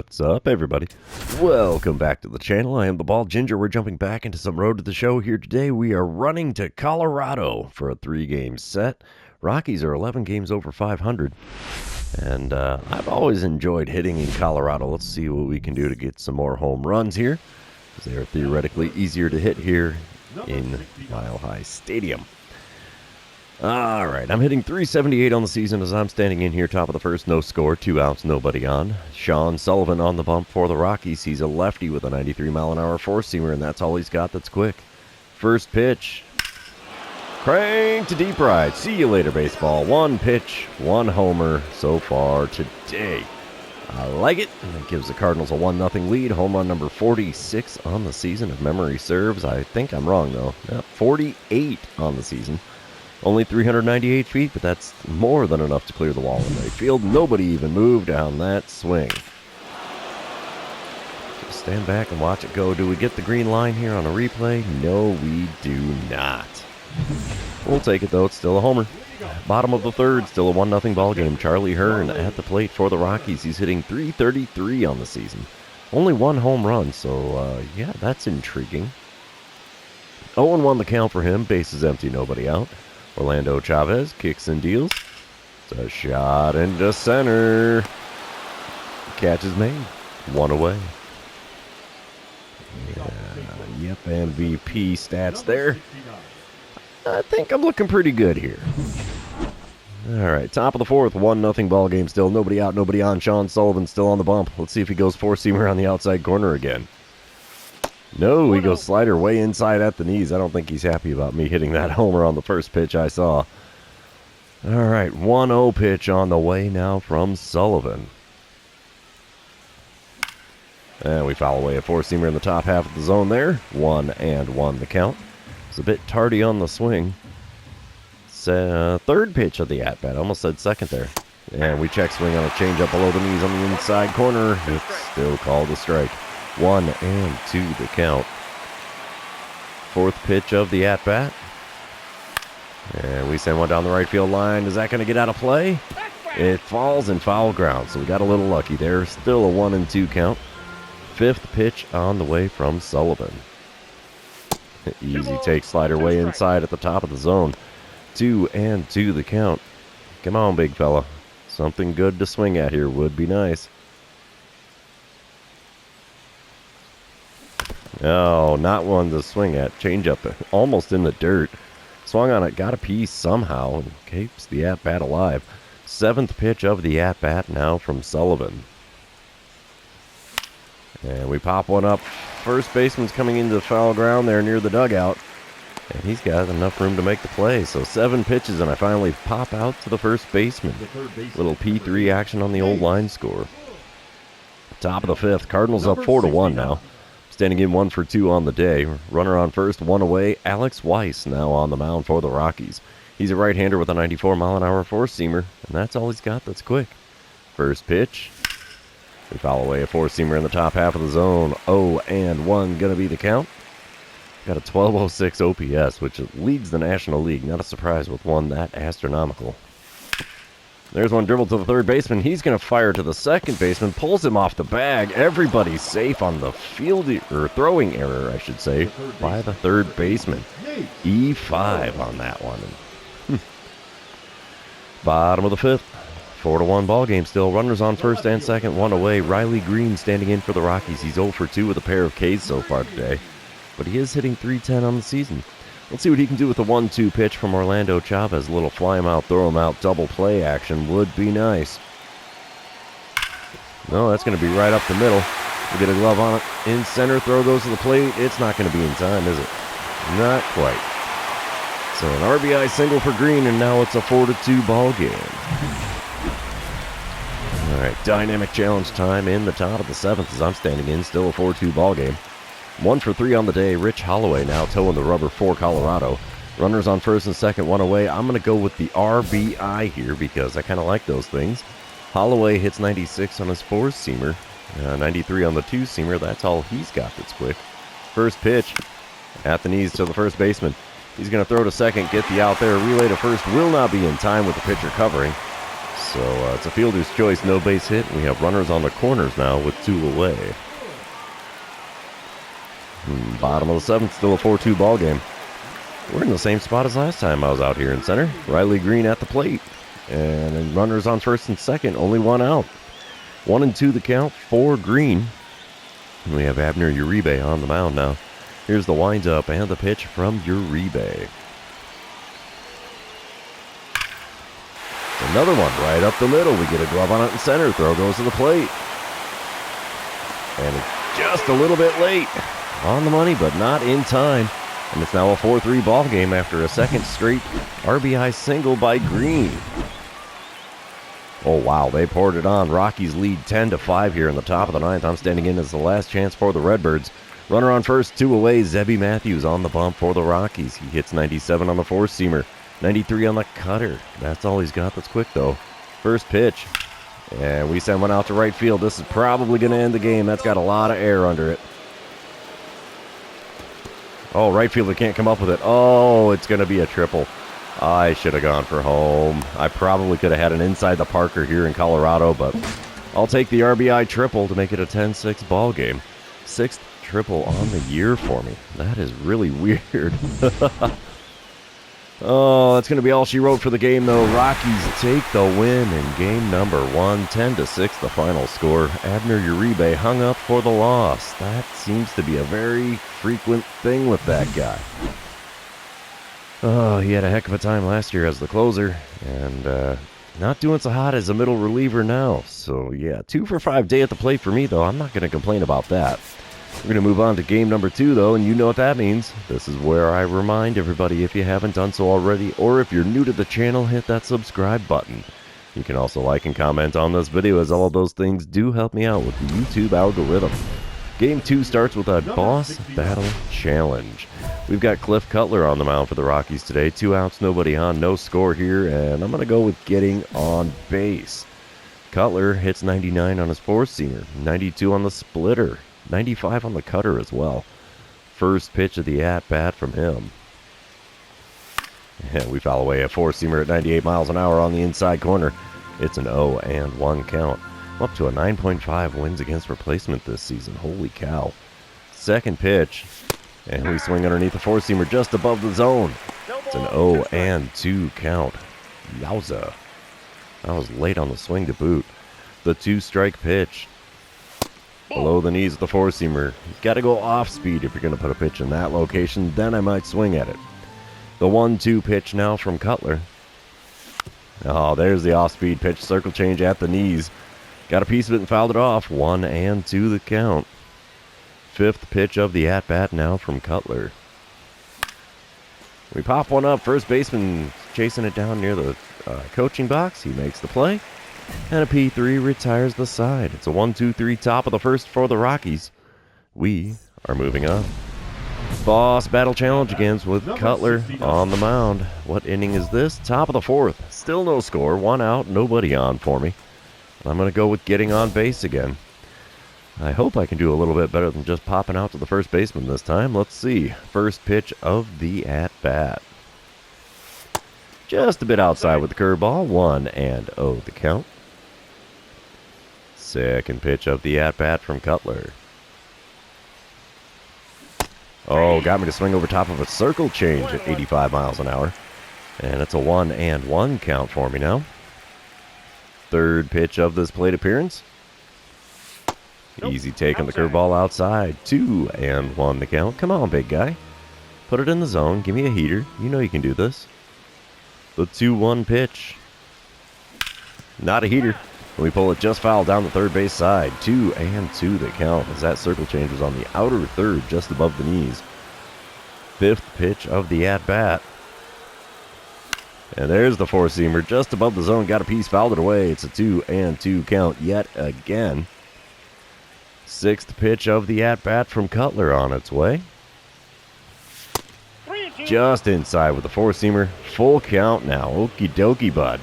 What's up, everybody? Welcome back to the channel. I am the Bald Ginger. We're jumping back into some Road to the Show here today. We are running to Colorado for a 3-game set. Rockies are 11 games over 500. And I've always enjoyed hitting in Colorado. Let's see what we can do to get some more home runs here, because they are theoretically easier to hit here in Mile High Stadium. All right, I'm hitting 378 on the season as I'm standing in here, top of the first, no score, 2 outs, nobody on. Sean Sullivan on the bump for the Rockies. He's a lefty with a 93-mile-an-hour four-seamer, and that's all he's got that's quick. First pitch, crank to deep right. See you later, baseball. 1 pitch, 1 homer so far today. I like it, and it gives the Cardinals a 1-0 lead. Home run number 46 on the season, if memory serves. I think I'm wrong, though. 48 on the season. Only 398 feet, but that's more than enough to clear the wall in right field. Nobody even moved down that swing. Just stand back and watch it go. Do we get the green line here on a replay? No, we do not. We'll take it, though. It's still a homer. Bottom of the third, still a 1-0 ball game. Charlie Hearn at the plate for the Rockies. He's hitting 333 on the season. Only 1 home run, so yeah, that's intriguing. 0-1 the count for him. Bases empty, nobody out. Orlando Chavez kicks and deals. It's a shot into center. Catch is made. 1 away. Yep, MVP stats there. I think I'm looking pretty good here. All right, top of the fourth, 1-0 ball game still. Nobody out, nobody on. Sean Sullivan still on the bump. Let's see if he goes four-seamer on the outside corner again. No, he goes slider way inside at the knees. I don't think he's happy about me hitting that homer on the first pitch I saw. All right, 1-0 pitch on the way now from Sullivan. And we foul away a four-seamer in the top half of the zone there. 1-1 the count. It's a bit tardy on the swing. It's third pitch of the at-bat. I almost said second there. And we check swing on a changeup below the knees on the inside corner. It's still called a strike. 1-2 the count. Fourth pitch of the at-bat. And we send one down the right field line. Is that going to get out of play? It falls in foul ground, so we got a little lucky there. Still a 1-2 count. Fifth pitch on the way from Sullivan. Easy take, slider way inside at the top of the zone. 2-2 the count. Come on, big fella. Something good to swing at here would be nice. Oh, not one to swing at. Change up almost in the dirt. Swung on it, got a piece somehow, and keeps the at-bat alive. Seventh pitch of the at-bat now from Sullivan. And we pop one up. First baseman's coming into the foul ground there near the dugout. And he's got enough room to make the play. So 7 pitches, and I finally pop out to the first baseman. Little P3 action on the old line score. Top of the fifth. Cardinals up 4-1 now. Standing in 1 for 2 on the day. Runner on first, 1 away. Alex Weiss now on the mound for the Rockies. He's a right-hander with a 94-mile-an-hour four-seamer, and that's all he's got that's quick. First pitch. We foul away a four-seamer in the top half of the zone. 0-1 going to be the count. Got a 1206 OPS, which leads the National League. Not a surprise with one that astronomical. There's one dribble to the third baseman. He's going to fire to the second baseman. Pulls him off the bag. Everybody's safe on the throwing error, I should say, by the third baseman. E5 on that one. Bottom of the fifth. 4-1 ball game still. Runners on first and second, 1 away. Riley Green standing in for the Rockies. He's 0 for 2 with a pair of Ks so far today, but he is hitting .310 on the season. Let's see what he can do with the 1-2 pitch from Orlando Chavez. A little fly him out, throw him out, double play action would be nice. No, that's going to be right up the middle. We'll get a glove on it. In center, throw goes to the plate. It's not going to be in time, is it? Not quite. So an RBI single for Green, and now it's a 4-2 ball game. All right, dynamic challenge time in the top of the seventh as I'm standing in. Still a 4-2 ball game. 1 for 3 on the day. Rich Holloway now towing the rubber for Colorado. Runners on first and second, 1 away. I'm going to go with the RBI here because I kind of like those things. Holloway hits 96 on his four-seamer, 93 on the two-seamer. That's all he's got that's quick. First pitch at the knees to the first baseman. He's going to throw to second, get the out there. Relay to first will not be in time with the pitcher covering. So it's a fielder's choice, no base hit. We have runners on the corners now with 2 away. Bottom of the 7th, still a 4-2 ball game. We're in the same spot as last time I was out here in center. Riley Green at the plate. And then runners on first and second, only 1 out. 1-2 the count for Green. And we have Abner Uribe on the mound now. Here's the windup and the pitch from Uribe. Another one right up the middle. We get a glove on it in center. Throw goes to the plate. And it's just a little bit late. On the money, but not in time. And it's now a 4-3 ball game after a second straight RBI single by Green. Oh, wow, they poured it on. Rockies lead 10-5 here in the top of the 9th. I'm standing in as the last chance for the Redbirds. Runner on first, 2 away. Zebby Matthews on the bump for the Rockies. He hits 97 on the 4-seamer, 93 on the cutter. That's all he's got that's quick, though. First pitch. And we send one out to right field. This is probably going to end the game. That's got a lot of air under it. Oh, right fielder can't come up with it. Oh, it's going to be a triple. I should have gone for home. I probably could have had an inside the Parker here in Colorado, but I'll take the RBI triple to make it a 10-6 ball game. 6th triple on the year for me. That is really weird. Oh, that's going to be all she wrote for the game, though. Rockies take the win in game number 1, 10-6 the final score. Abner Uribe hung up for the loss. That seems to be a very frequent thing with that guy. Oh, he had a heck of a time last year as the closer, and not doing so hot as a middle reliever now. So, yeah, 2 for 5 day at the plate for me, though. I'm not going to complain about that. We're going to move on to game number 2, though, and you know what that means. This is where I remind everybody, if you haven't done so already, or if you're new to the channel, hit that subscribe button. You can also like and comment on this video, as all of those things do help me out with the YouTube algorithm. Game 2 starts with a boss battle challenge. We've got Cliff Cutler on the mound for the Rockies today. 2 outs, nobody on, no score here, and I'm going to go with getting on base. Cutler hits 99 on his 4-seamer, 92 on the splitter, 95 on the cutter as well. First pitch of the at-bat from him. And we foul away a 4-seamer at 98 miles an hour on the inside corner. It's an 0-1 count. Up to a 9.5 wins against replacement this season. Holy cow. Second pitch. And we swing underneath the 4-seamer just above the zone. It's an 0-2 count. Yowza. That was late on the swing to boot. The 2-strike pitch. Below the knees of the 4-seamer. You've got to go off speed if you're going to put a pitch in that location. Then I might swing at it. The 1-2 pitch now from Cutler. Oh, there's the off-speed pitch. Circle change at the knees. Got a piece of it and fouled it off. 1-2 the count. 5th pitch of the at-bat now from Cutler. We pop one up. First baseman chasing it down near the coaching box. He makes the play. And a P3 retires the side. It's a 1-2-3 top of the 1st for the Rockies. We are moving on. Boss battle challenge again with Cutler on the mound. What inning is this? Top of the 4th. Still no score. 1 out. Nobody on for me. I'm going to go with getting on base again. I hope I can do a little bit better than just popping out to the first baseman this time. Let's see. First pitch of the at-bat. Just a bit outside with the curveball. 1-0 the count. Second pitch of the at-bat from Cutler. Oh, got me to swing over top of a circle change at 85 miles an hour. And it's a 1-1 count for me now. Third pitch of this plate appearance. Easy take on the curveball outside. 2-1 the count. Come on, big guy. Put it in the zone. Give me a heater. You know you can do this. The 2-1 pitch. Not a heater. We pull it just foul down the third base side. 2-2 the count as that circle change was on the outer third just above the knees. 5th pitch of the at-bat. And there's the 4-seamer just above the zone. Got a piece, fouled it away. It's a 2-2 count yet again. 6th pitch of the at-bat from Cutler on its way. Just inside with the 4-seamer. Full count now. Okie dokie, bud.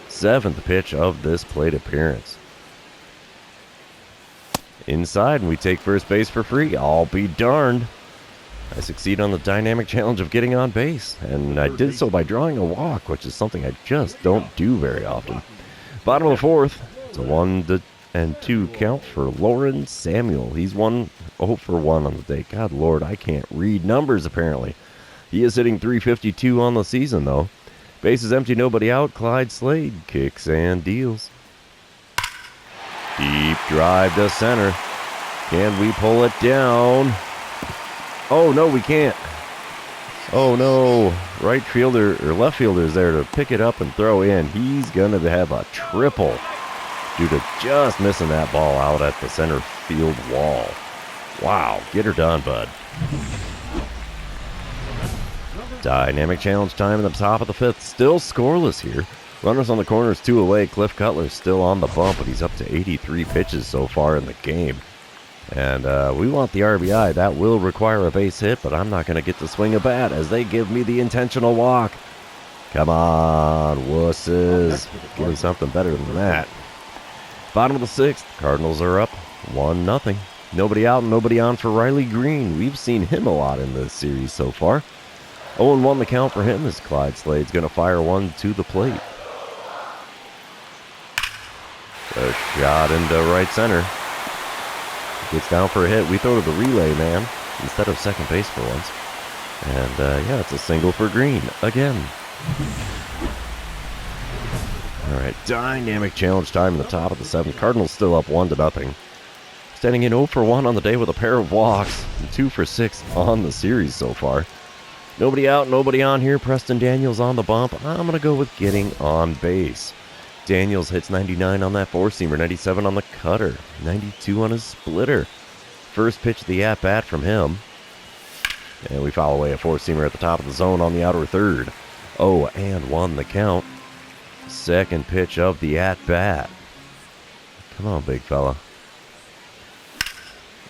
7th pitch of this plate appearance. Inside, and we take first base for free. I'll be darned. I succeed on the dynamic challenge of getting on base, and I did so by drawing a walk, which is something I just don't do very often. Bottom of the fourth, it's a 1-2 count for Lauren Samuel. He's 0 for 1 on the day. God Lord, I can't read numbers apparently. He is hitting .352 on the season though. Bases empty, nobody out. Clyde Slade kicks and deals. Deep drive to center. Can we pull it down? Oh no, we can't. Oh no, right fielder or left fielder is there to pick it up and throw in. He's going to have a triple due to just missing that ball out at the center field wall. Wow, get her done, bud. Dynamic challenge time in the top of the fifth. Still scoreless here. Runners on the corners, 2 away. Cliff Cutler's still on the bump, but he's up to 83 pitches so far in the game. And we want the RBI. That will require a base hit, but I'm not going to get to swing a bat as they give me the intentional walk. Come on, wusses. Give me something better than that. Bottom of the sixth, Cardinals are up 1-0. Nobody out and nobody on for Riley Green. We've seen him a lot in this series so far. 0-1 the count for him as Clyde Slade's going to fire one to the plate. A shot into right center. Gets down for a hit. We throw to the relay man instead of second base for once. And yeah, it's a single for Green again. All right, dynamic challenge time in the top of the seventh. Cardinals still up 1-0. Standing in 0 for 1 on the day with a pair of walks. And 2 for 6 on the series so far. Nobody out, nobody on here. Preston Daniels on the bump. I'm going to go with getting on base. Daniels hits 99 on that four-seamer, 97 on the cutter, 92 on his splitter. First pitch of the at-bat from him. And we foul away a four-seamer at the top of the zone on the outer third. 0-1 the count. Second pitch of the at-bat. Come on, big fella.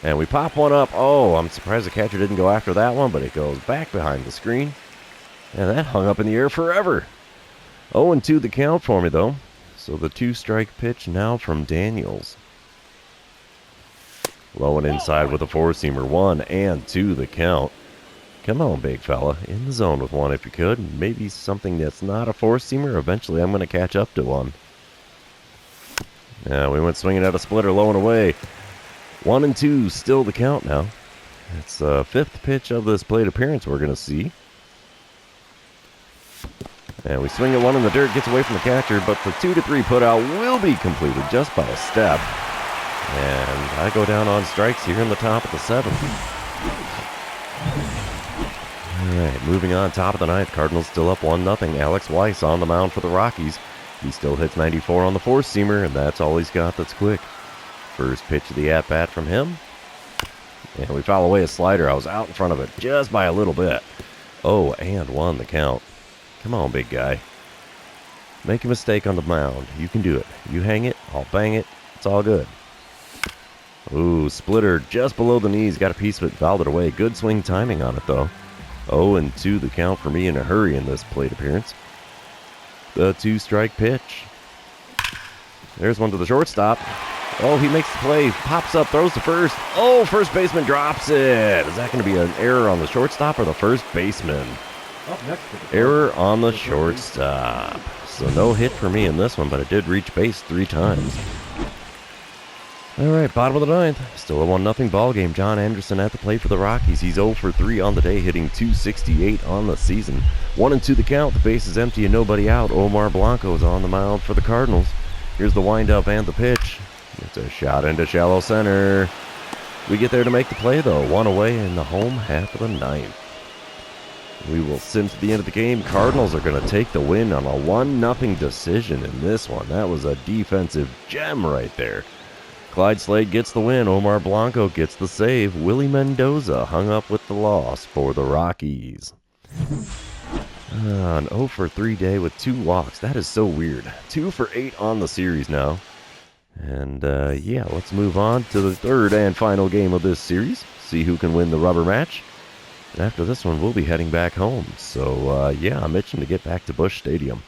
And we pop one up. Oh, I'm surprised the catcher didn't go after that one, but it goes back behind the screen. And that hung up in the air forever. 0-2 the count for me, though. So the 2-strike pitch now from Daniels. Low and inside with a four-seamer. 1-2 the count. Come on, big fella. In the zone with one if you could. Maybe something that's not a four-seamer. Eventually I'm going to catch up to one. Yeah, we went swinging at a splitter low and away. 1-2 still the count now. It's the fifth pitch of this plate appearance we're going to see. And we swing at one in the dirt, gets away from the catcher, but the 2-3 put out will be completed just by a step. And I go down on strikes here in the top of the seventh. All right, moving on, top of the ninth. Cardinals still up 1-0. Alex Weiss on the mound for the Rockies. He still hits 94 on the four-seamer, and that's all he's got that's quick. First pitch of the at-bat from him. And we foul away a slider. I was out in front of it just by a little bit. 0-1 the count. Come on, big guy. Make a mistake on the mound. You can do it. You hang it, I'll bang it. It's all good. Ooh, splitter just below the knees. Got a piece of it, fouled it away. Good swing timing on it, though. 0-2 the count for me in a hurry in this plate appearance. The 2-strike pitch. There's one to the shortstop. Oh, he makes the play. Pops up, throws to first. Oh, first baseman drops it. Is that going to be an error on the shortstop or the first baseman? Error on the shortstop. So no hit for me in this one, but it did reach base 3 times. All right, bottom of the ninth. Still a 1-0 ball game. John Anderson at the plate for the Rockies. He's 0 for 3 on the day, hitting .268 on the season. 1-2 the count. The base is empty and nobody out. Omar Blanco is on the mound for the Cardinals. Here's the windup and the pitch. It's a shot into shallow center. We get there to make the play, though. 1 away in the home half of the ninth. We will sim to the end of the game. Cardinals are going to take the win on a 1-0 decision in this one. That was a defensive gem right there. Clyde Slade gets the win. Omar Blanco gets the save. Willie Mendoza hung up with the loss for the Rockies. An 0 for 3 day with 2 walks. That is so weird. 2 for 8 on the series now. And yeah, let's move on to the third and final game of this series. See who can win the rubber match. And after this one, we'll be heading back home. So, yeah, I'm itching to get back to Busch Stadium.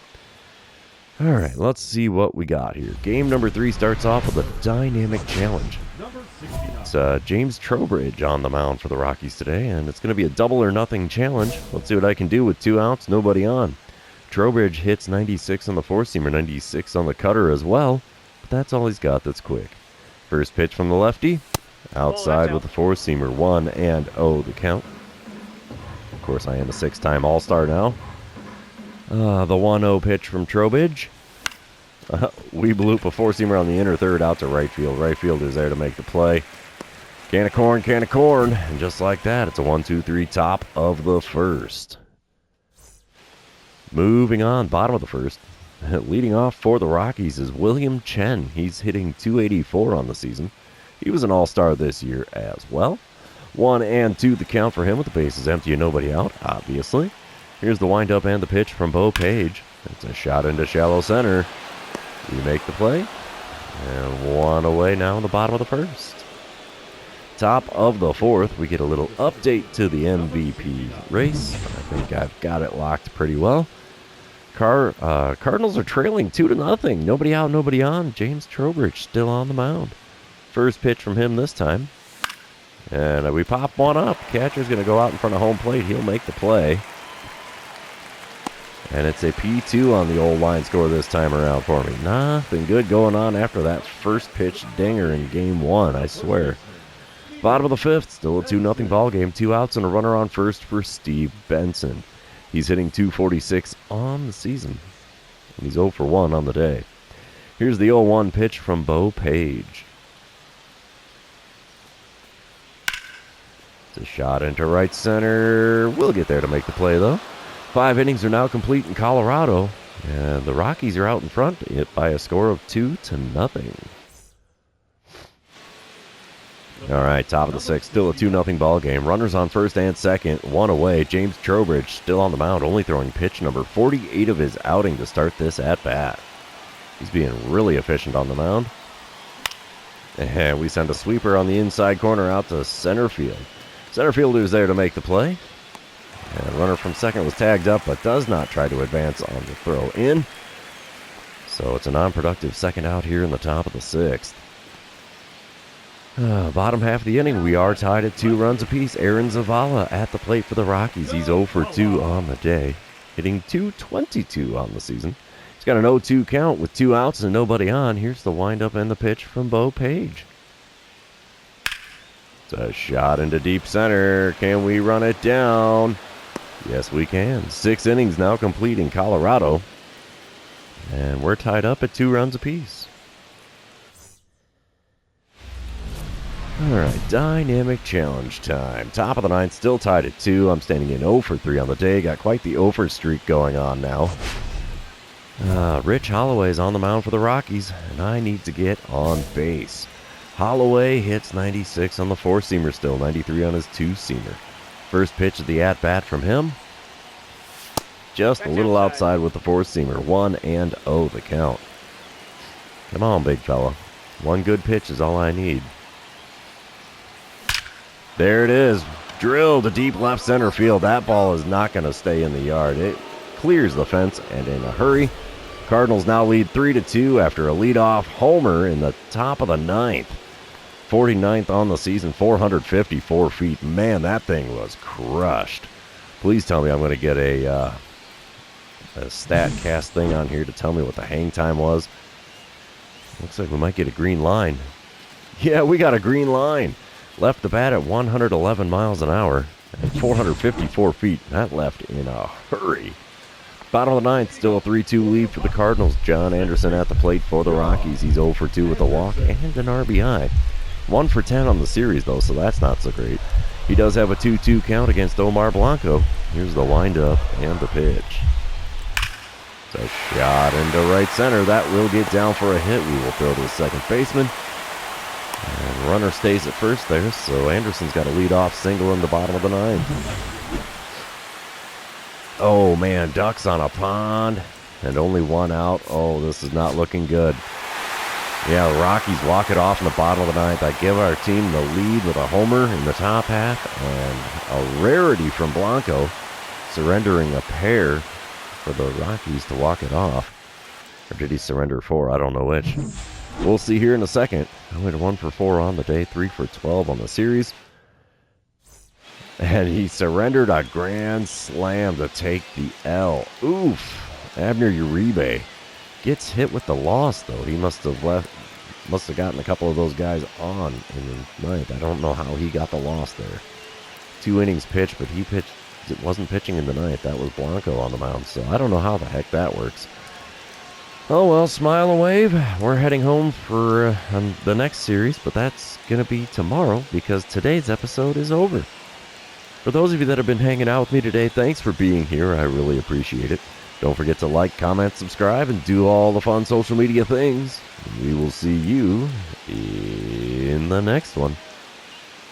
All right, let's see what we got here. Game number 3 starts off with a dynamic challenge. It's James Trowbridge on the mound for the Rockies today, and it's going to be a double or nothing challenge. Let's see what I can do with 2 outs, nobody on. Trowbridge hits 96 on the four-seamer, 96 on the cutter as well, but that's all he's got that's quick. First pitch from the lefty, outside with the four-seamer, 1-0 the count. Of course, I am a six-time All-Star now. The 1-0 pitch from Trowbridge. We bloop a four-seamer on the inner third out to right field. Right fielder's there to make the play. Can of corn, can of corn. And just like that, it's a 1-2-3 top of the first. Moving on, bottom of the first. Leading off for the Rockies is William Chen. He's hitting .284 on the season. He was an all-star this year as well. 1-2 the count for him with the bases empty and nobody out, obviously. Here's the windup and the pitch from Bo Page. It's a shot into shallow center. We make the play. And one away now in the bottom of the first. Top of the fourth, we get a little update to the MVP race. I think I've got it locked pretty well. Cardinals are trailing 2-0. Nobody out, nobody on. James Trowbridge still on the mound. First pitch from him this time. And we pop one up. Catcher's going to go out in front of home plate. He'll make the play. And it's a P2 on the old line score this time around for me. Nothing good going on after that first pitch dinger in game one, I swear. Bottom of the fifth, still a 2-0 ball game. 2 outs and a runner on first for Steve Benson. He's hitting .246 on the season. And he's 0 for 1 on the day. Here's the 0-1 pitch from Bo Page. It's a shot into right center. We'll get there to make the play, though. 5 innings are now complete in Colorado. And the Rockies are out in front by a score of 2-0. All right, top of the sixth, still a 2-0 ball game. Runners on first and second, 1 away. James Trowbridge still on the mound, only throwing pitch number 48 of his outing to start this at-bat. He's being really efficient on the mound. And we send a sweeper on the inside corner out to center field. Center fielder's there to make the play. And runner from second was tagged up, but does not try to advance on the throw in. So it's a non-productive second out here in the top of the sixth. Bottom half of the inning, we are tied at 2 runs apiece. Aaron Zavala at the plate for the Rockies. He's 0 for 2 on the day, hitting .222 on the season. He's got an 0-2 count with 2 outs and nobody on. Here's the windup and the pitch from Bo Page. It's a shot into deep center. Can we run it down? Yes, we can. 6 innings now complete in Colorado. And we're tied up at 2 runs apiece. All right, dynamic challenge time. Top of the ninth, still tied at 2. I'm standing in 0 for 3 on the day. Got quite the 0 for streak going on now. Rich Holloway's on the mound for the Rockies, and I need to get on base. Holloway hits 96 on the four-seamer still, 93 on his two-seamer. First pitch of the at-bat from him. Just a little outside with the four-seamer. 1-0 the count. Come on, big fella. One good pitch is all I need. There it is. Drilled to deep left center field. That ball is not going to stay in the yard. It clears the fence and in a hurry. Cardinals now lead 3-2 after a leadoff homer in the top of the ninth. 49th on the season, 454 feet. Man, that thing was crushed. Please tell me I'm going to get a StatCast thing on here to tell me what the hang time was. Looks like we might get a green line. Yeah, we got a green line. Left the bat at 111 miles an hour and 454 feet. That left in a hurry. Bottom of the ninth, still a 3-2 lead for the Cardinals. John Anderson at the plate for the Rockies. He's 0 for 2 with a walk and an RBI. 1 for 10 on the series, though, so that's not so great. He does have a 2-2 count against Omar Blanco. Here's the windup and the pitch. It's a shot into right center. That will get down for a hit. We will throw to the second baseman. And runner stays at first there, so Anderson's got a lead-off single in the bottom of the ninth. Oh, man, ducks on a pond, and only 1 out. Oh, this is not looking good. Yeah, the Rockies walk it off in the bottom of the ninth. I give our team the lead with a homer in the top half, and a rarity from Blanco, surrendering a pair for the Rockies to walk it off. Or did he surrender 4? I don't know which. We'll see here in a second. I went 1 for 4 on the day, 3 for 12 on the series. And he surrendered a grand slam to take the L. Oof. Abner Uribe gets hit with the loss, though. He must have gotten a couple of those guys on in the ninth. I don't know how he got the loss there. 2 innings pitched, but it wasn't pitching in the ninth. That was Blanco on the mound, so I don't know how the heck that works. Oh well, smile and wave. We're heading home for the next series, but that's going to be tomorrow because today's episode is over. For those of you that have been hanging out with me today, thanks for being here. I really appreciate it. Don't forget to like, comment, subscribe, and do all the fun social media things. We will see you in the next one.